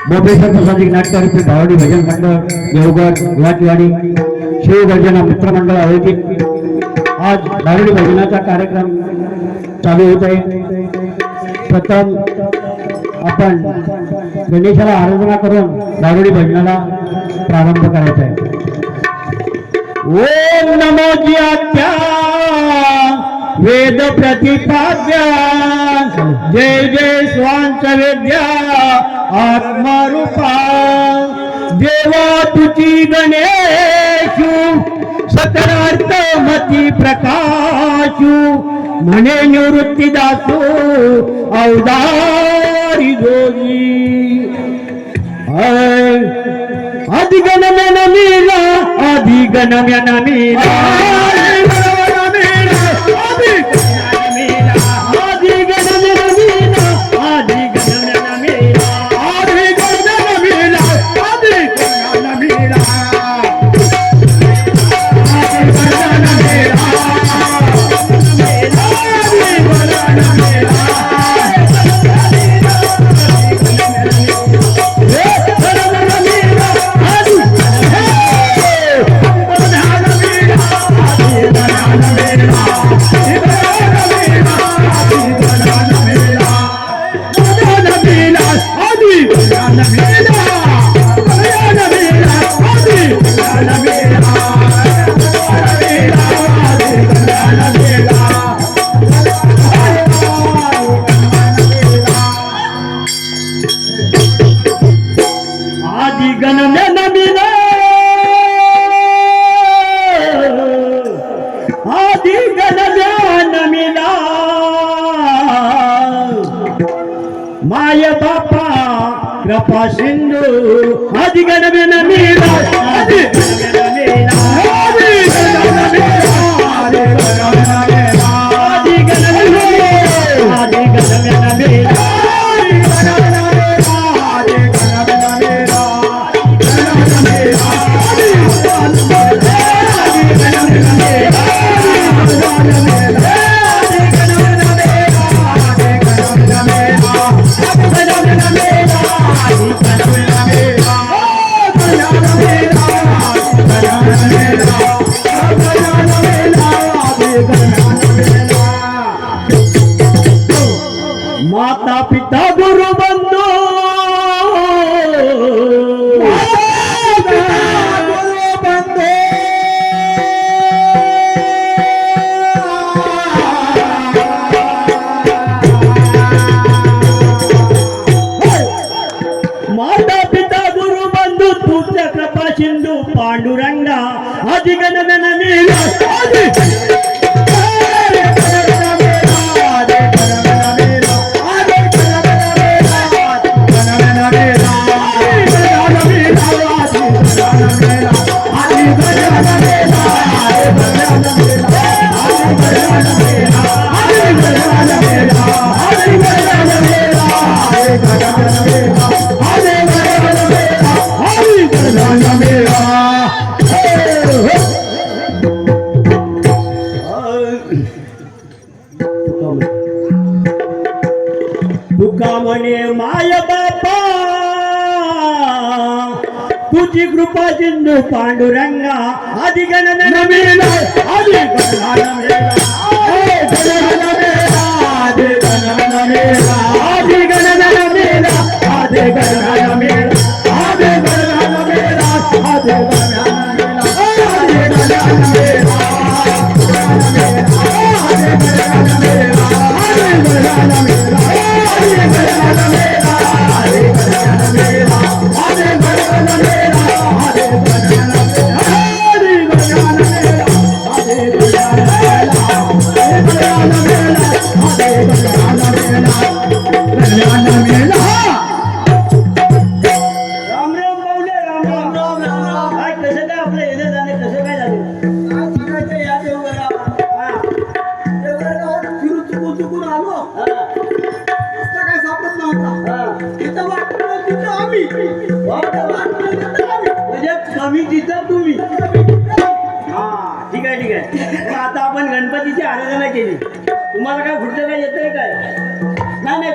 मोपेश्वर प्रसादिक नाट्यरूपी भावडी भजन मंडळ देवगड गुवाहाटीवाडी शिवगर्जना मित्रमंडळ आयोजित आज भावडी भजनाचा कार्यक्रम चालू होत आहे। प्रथम आपण गणेशाला आराधना करून भावडी भजनाला प्रारंभ करायचा आहे। ओम नमो ज्ञात्या वेद प्रतिपाद्या जय जय स्वांच वेद्या आत्मरूपा देवा तुझी गणेशु सकलार्थ मती प्रकाशु म्हणे निवृत्ती दासो अवदारी जोगी अधिगणम्यन मीला अधिगणम्यन मीला माय बापा कृपा सिंधु अधिगणम्यन मीला माता पिता गुरु बंधु माता पिता गुरु बंधु तुझ्या कृपा सिंधू पांडुरंगा अधिगणम्यन मीला तुका म्हणे माय बापा तुझी कृपा सिंधू पांडुरंगा अधिगणम्यन मीला कमी तिथं तुम्ही ठीक आहे आता आपण गणपतीची आराधना केली तुम्हाला काय पुढचं काय येतंय काय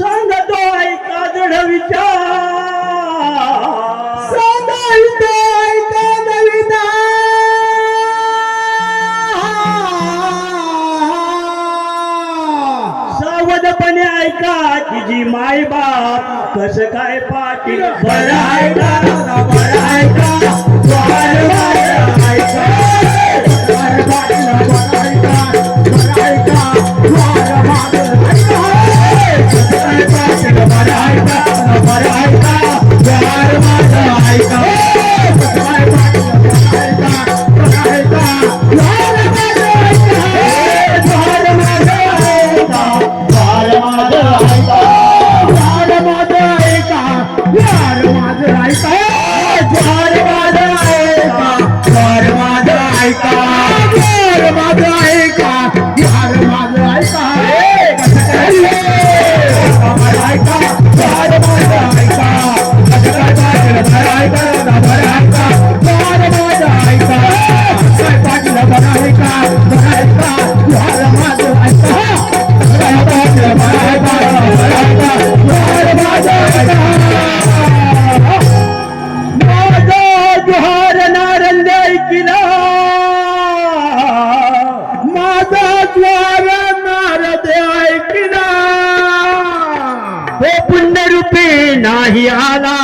सांगतो ऐका दृढ विचार सावधपणे ऐका तिची माय बाप कसं काय पाटील बरं ऐका बरं ऐका द्वार माझं ऐका द्वार पाटील बरं ऐका बरं ऐका द्वार माझं ऐका कसं काय पाटील बरं ऐका बरं ऐका द्वार माझं ऐका कसं काय पाटील बरं ऐका बरं ऐका द्वार माझं ऐका द्वार माझं ऐका द्वार माझं ऐका द्वार माझं ऐका द्वार माझं ऐका द्वार माझं ऐका द्वार माझं ऐका द्वार माझं ऐका द्वार माझं ऐका कसं काय बरं ऐका द्वार माझं ऐका कसं काय पाटील बरं ऐका बरं ऐका द्वार माझं ऐका काय पाटील बरं ऐका बरं ऐका द्वार माझं ऐका काय पाटील बरं ऐका बरं ऐका द्वार माझं ऐका माझा जोहार नारंग ऐकिला माझा ज्वार नारद ऐकिला हो पुण्यरूपी नाही आला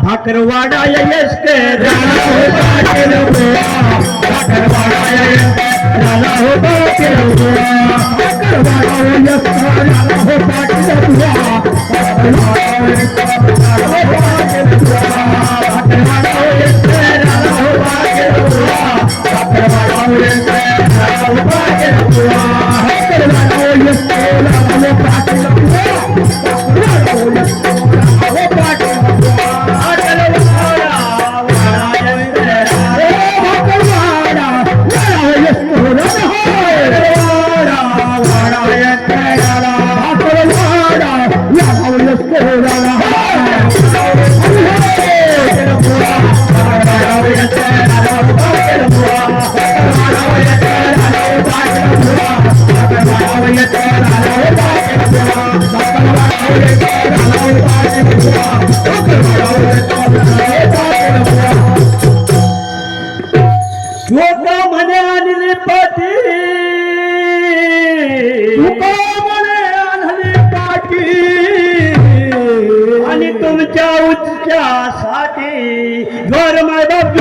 भाकरवाडा यश झाला होता भाकरवाडा झाला होता भाकरवाडा यश झाला होता लोका म्हणे आणले पाटी लोका म्हणे आणले पाटी आणि तुमच्या उच्चासाठी घर माय बाप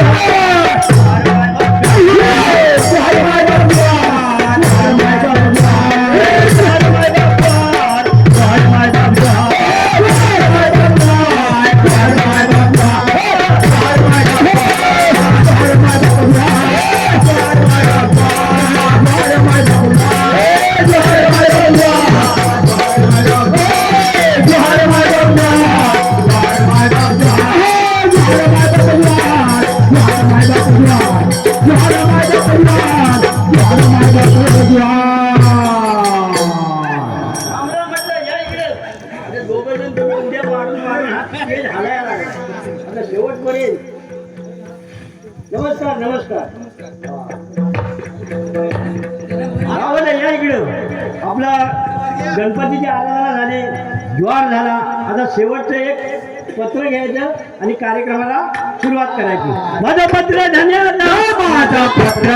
नमस्कार नमस्कार. आवाज या इकडं. आपला गणपतीची आराधना झाली, ज्वार झाला. आता शेवटचं एक पत्र घ्यायचं आणि कार्यक्रमाला सुरुवात करायची. माझं पत्र धन्यवाद. माझं पत्र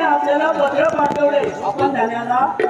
आपल्याला पत्र पाठवले. आपण धन्यवाद.